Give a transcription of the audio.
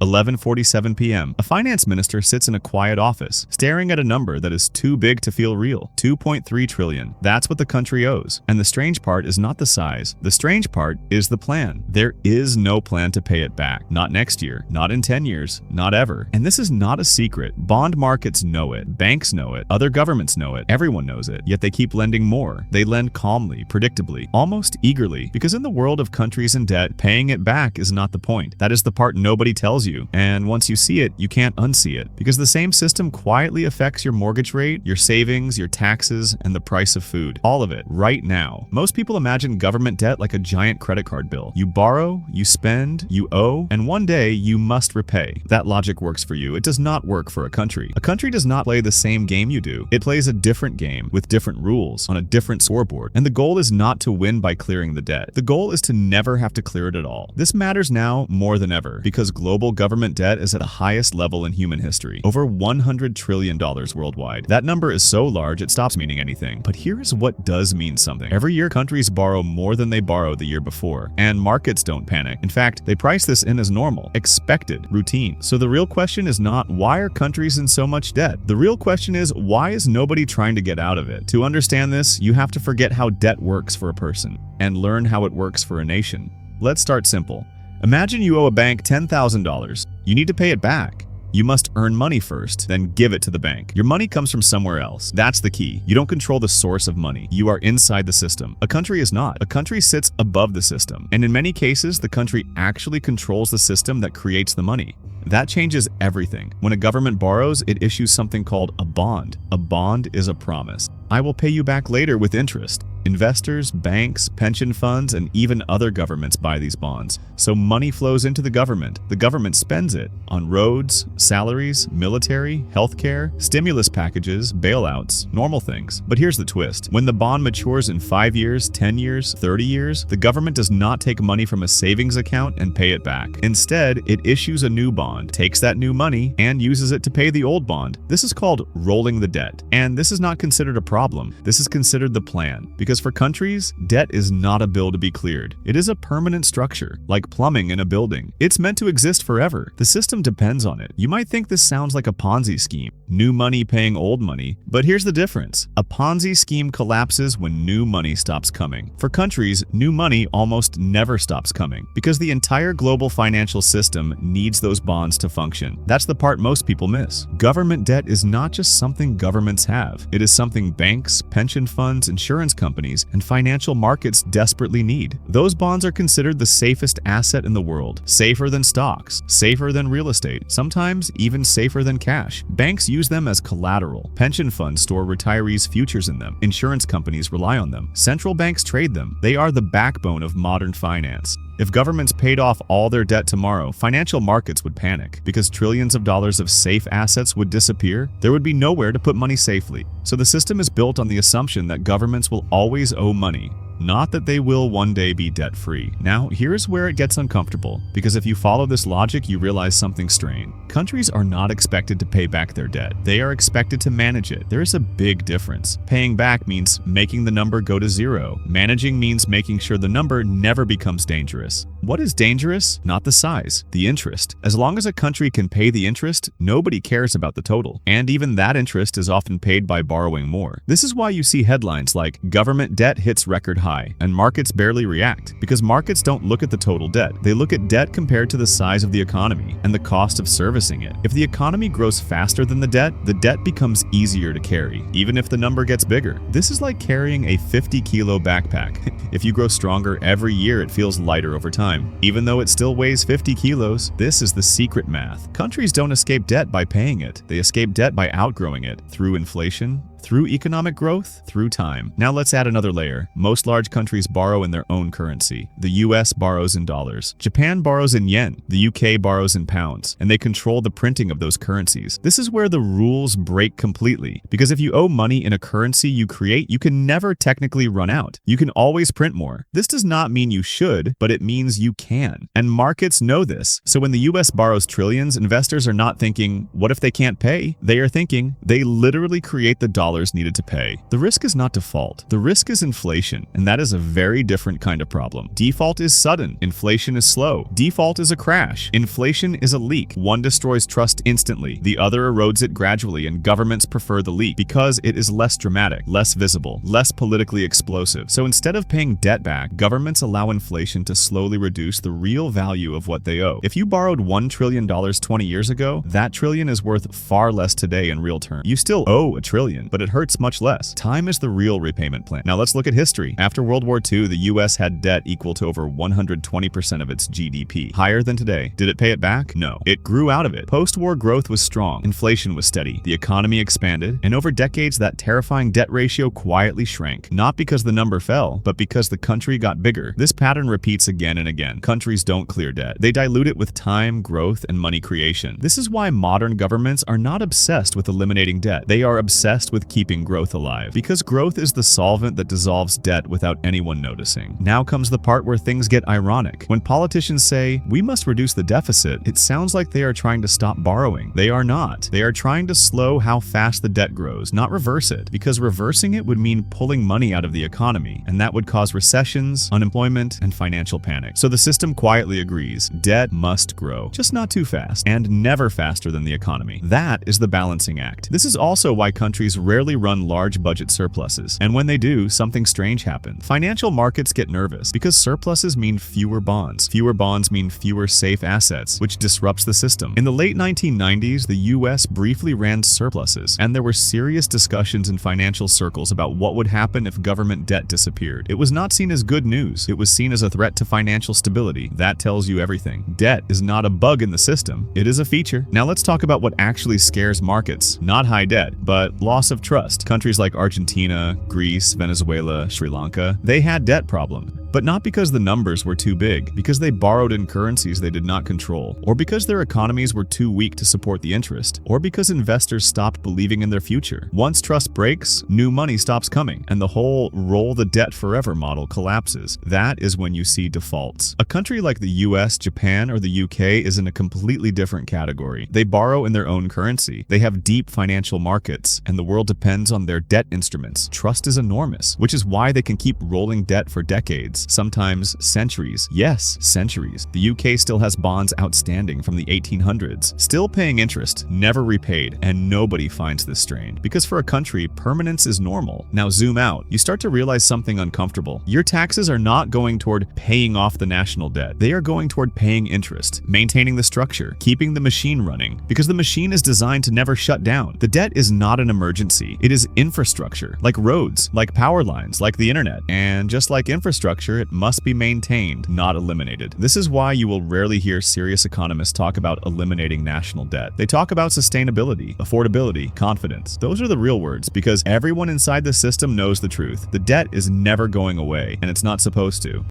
11:47 p.m. A finance minister sits in a quiet office, staring at a number that is too big to feel real. 2.3 trillion. That's what the country owes. And the strange part is not the size. The strange part is the plan. There is no plan to pay it back. Not next year, not in 10 years, not ever. And this is not a secret. Bond markets know it. Banks know it. Other governments know it. Everyone knows it. Yet they keep lending more. They lend calmly, predictably, almost eagerly. Because in the world of countries in debt, paying it back is not the point. That is the part nobody tells you. And once you see it, you can't unsee it. Because the same system quietly affects your mortgage rate, your savings, your taxes, and the price of food. All of it, right now. Most people imagine government debt like a giant credit card bill. You borrow, you spend, you owe, and one day you must repay. That logic works for you. It does not work for a country. A country does not play the same game you do. It plays a different game with different rules on a different scoreboard. And the goal is not to win by clearing the debt. The goal is to never have to clear it at all. This matters now more than ever because global government debt is at the highest level in human history. Over $100 trillion worldwide. That number is so large it stops meaning anything. But here is what does mean something. Every year countries borrow more than they borrowed the year before. And markets don't panic. In fact, they price this in as normal, expected, routine. So the real question is not why are countries in so much debt? The real question is why is nobody trying to get out of it? To understand this, you have to forget how debt works for a person and learn how it works for a nation. Let's start simple. Imagine you owe a bank $10,000. You need to pay it back. You must earn money first, then give it to the bank. Your money comes from somewhere else. That's the key. You don't control the source of money. You are inside the system. A country is not. A country sits above the system. And in many cases, the country actually controls the system that creates the money. That changes everything. When a government borrows, it issues something called a bond. A bond is a promise. I will pay you back later with interest. Investors, banks, pension funds, and even other governments buy these bonds. So money flows into the government. The government spends it on roads, salaries, military, healthcare, stimulus packages, bailouts, normal things. But here's the twist. When the bond matures in 5 years, 10 years, 30 years, the government does not take money from a savings account and pay it back. Instead, it issues a new bond, takes that new money, and uses it to pay the old bond. This is called rolling the debt. And this is not considered a problem. This is considered the plan. Because for countries, debt is not a bill to be cleared. It is a permanent structure, like plumbing in a building. It's meant to exist forever. The system depends on it. You might think this sounds like a Ponzi scheme, new money paying old money, but here's the difference. A Ponzi scheme collapses when new money stops coming. For countries, new money almost never stops coming because the entire global financial system needs those bonds to function. That's the part most people miss. Government debt is not just something governments have. It is something banks, pension funds, insurance companies, and financial markets desperately need. Those bonds are considered the safest asset in the world, safer than stocks, safer than real estate, sometimes even safer than cash. Banks use them as collateral. Pension funds store retirees' futures in them. Insurance companies rely on them. Central banks trade them. They are the backbone of modern finance. If governments paid off all their debt tomorrow, financial markets would panic because trillions of dollars of safe assets would disappear. There would be nowhere to put money safely. So the system is built on the assumption that governments will always owe money, not that they will one day be debt-free. Now, here's where it gets uncomfortable, because if you follow this logic, you realize something strange. Countries are not expected to pay back their debt. They are expected to manage it. There is a big difference. Paying back means making the number go to zero. Managing means making sure the number never becomes dangerous. What is dangerous? Not the size, the interest. As long as a country can pay the interest, nobody cares about the total. And even that interest is often paid by borrowing more. This is why you see headlines like government debt hits record high, and markets barely react, because markets don't look at the total debt. They look at debt compared to the size of the economy and the cost of servicing it. If the economy grows faster than the debt becomes easier to carry, even if the number gets bigger. This is like carrying a 50-kilo backpack. If you grow stronger every year, it feels lighter over time. Even though it still weighs 50 kilos, this is the secret math. Countries don't escape debt by paying it. They escape debt by outgrowing it through inflation, through economic growth, through time. Now let's add another layer. Most large countries borrow in their own currency. The US borrows in dollars. Japan borrows in yen. The UK borrows in pounds. And they control the printing of those currencies. This is where the rules break completely. Because if you owe money in a currency you create, you can never technically run out. You can always print more. This does not mean you should, but it means you can. And markets know this. So when the US borrows trillions, investors are not thinking, what if they can't pay? They are thinking, they literally create the dollar needed to pay. The risk is not default. The risk is inflation, and that is a very different kind of problem. Default is sudden. Inflation is slow. Default is a crash. Inflation is a leak. One destroys trust instantly. The other erodes it gradually, and governments prefer the leak because it is less dramatic, less visible, less politically explosive. So instead of paying debt back, governments allow inflation to slowly reduce the real value of what they owe. If you borrowed $1 trillion 20 years ago, that trillion is worth far less today in real terms. You still owe a trillion, but it hurts much less. Time is the real repayment plan. Now let's look at history. After World War II, the US had debt equal to over 120% of its GDP. Higher than today. Did it pay it back? No. It grew out of it. Post-war growth was strong. Inflation was steady. The economy expanded, and over decades that terrifying debt ratio quietly shrank. Not because the number fell, but because the country got bigger. This pattern repeats again and again. Countries don't clear debt. They dilute it with time, growth, and money creation. This is why modern governments are not obsessed with eliminating debt. They are obsessed with keeping growth alive. Because growth is the solvent that dissolves debt without anyone noticing. Now comes the part where things get ironic. When politicians say, we must reduce the deficit, it sounds like they are trying to stop borrowing. They are not. They are trying to slow how fast the debt grows, not reverse it. Because reversing it would mean pulling money out of the economy, and that would cause recessions, unemployment, and financial panic. So the system quietly agrees, debt must grow, just not too fast, and never faster than the economy. That is the balancing act. This is also why countries rarely run large budget surpluses, and when they do, something strange happens. Financial markets get nervous because surpluses mean fewer bonds. Fewer bonds mean fewer safe assets, which disrupts the system. In the late 1990s, the US briefly ran surpluses, and there were serious discussions in financial circles about what would happen if government debt disappeared. It was not seen as good news. It was seen as a threat to financial stability. That tells you everything. Debt is not a bug in the system. It is a feature. Now let's talk about what actually scares markets. Not high debt, but loss of trust. Countries like Argentina, Greece, Venezuela, Sri Lanka, they had debt problems. But not because the numbers were too big, because they borrowed in currencies they did not control, or because their economies were too weak to support the interest, or because investors stopped believing in their future. Once trust breaks, new money stops coming, and the whole roll the debt forever model collapses. That is when you see defaults. A country like the US, Japan, or the UK is in a completely different category. They borrow in their own currency. They have deep financial markets, and the world depends on their debt instruments. Trust is enormous, which is why they can keep rolling debt for decades. Sometimes centuries. Yes, centuries. The UK still has bonds outstanding from the 1800s, still paying interest, never repaid, and nobody finds this strange. Because for a country, permanence is normal. Now zoom out. You start to realize something uncomfortable. Your taxes are not going toward paying off the national debt. They are going toward paying interest, maintaining the structure, keeping the machine running, because the machine is designed to never shut down. The debt is not an emergency. It is infrastructure, like roads, like power lines, like the internet. And just like infrastructure, it must be maintained, not eliminated. This is why you will rarely hear serious economists talk about eliminating national debt. They talk about sustainability, affordability, confidence. Those are the real words, because everyone inside the system knows the truth. The debt is never going away, and it's not supposed to.